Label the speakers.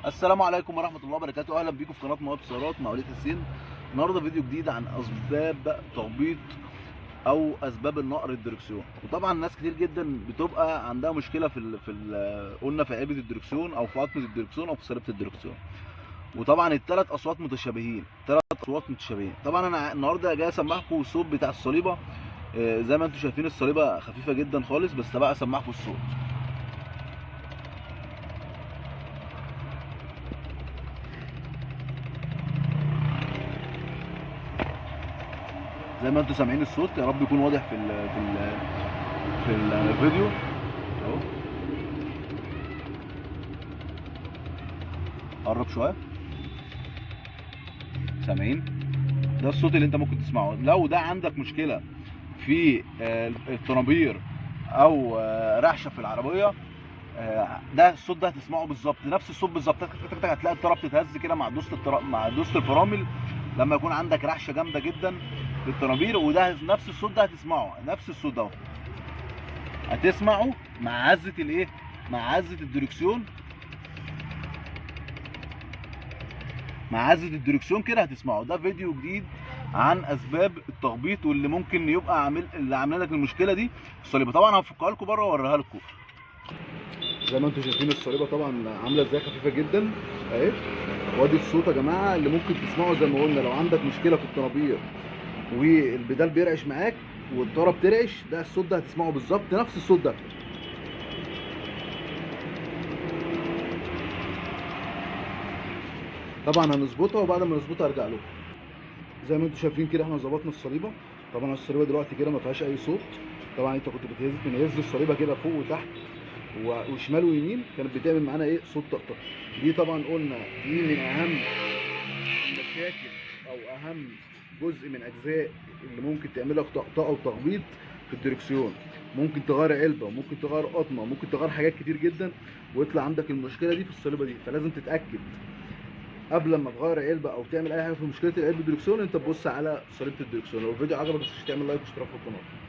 Speaker 1: السلام عليكم ورحمة الله وبركاته. أهلا بيكم في قناة مواد سيارات مع وليد حسين. النهارده فيديو جديد عن أسباب تهبيط أو أسباب النقر الدركسيون. وطبعا ناس كتير جدا بتبقى عندها مشكلة قلنا في علبة الدركسيون أو في قطمة الدركسيون أو في صليبة الدركسيون. وطبعا الثلاث أصوات متشابهين. طبعا أنا النهارده جاي أسمعكم الصوت بتاع الصليبة. زي ما أنتم شايفين الصليبة خفيفة جدا خالص، بس بقى أسمعكم الصوت. زي ما انتم سامعين الصوت، يا رب يكون واضح في الفيديو اهو. قرب شويه. سامعين؟ ده الصوت اللي انت ممكن تسمعه. لو ده عندك مشكله في الطنابير او رعشه في العربيه، ده الصوت ده هتسمعه بالظبط، نفس الصوت بالظبط. هتلاقي الطاره بتتهز كده مع دوسه الفرامل لما يكون عندك رعشه جامده جدا في الطنابير. وده نفس الصوت ده هتسمعه، نفس الصوت ده هتسمعه مع عزه الايه، مع عزه الدركسيون. كده هتسمعه. ده فيديو جديد عن اسباب التخبيط واللي ممكن يبقى اللي عامل لك المشكله دي الصليبه. طبعا هفكها لكم بره واوريها لكم. زي ما انتم شايفين الصليبه طبعا عامله ازاي، خفيفه جدا اهي. وادي الصوت يا جماعه اللي ممكن تسمعه. زي ما قلنا، لو عندك مشكله في الطنابير والبدال بيرعش معاك والطاره بترعش، ده الصوت ده هتسمعه بالظبط، نفس الصوت ده. طبعا هنظبطها، وبعد ما نظبطها ارجع لكم. زي ما انتم شايفين كده احنا ظبطنا الصليبه. طبعا الصليبه دلوقتي كده ما فيهاش اي صوت. طبعا انت كنت بتهز الصليبه كده فوق وتحت وشمال ويمين، كانت بتعمل معانا ايه؟ صوت طقطقه. دي طبعا قلنا دي من اهم مشاكل او اهم جزء من اجزاء اللي ممكن تعمل لك طقطقه وتخبيط في الدركسيون. ممكن تغير علبه، وممكن تغير قطمه، وممكن تغير حاجات كتير جدا ويطلع عندك المشكله دي في الصليبه دي. فلازم تتاكد قبل ما تغير علبه او تعمل اي حاجه في مشكله العلبه الدركسيون، انت تبص على صليبه الدركسيون. لو الفيديو عجبك، مش تعمل لايك واشتراك في القناه.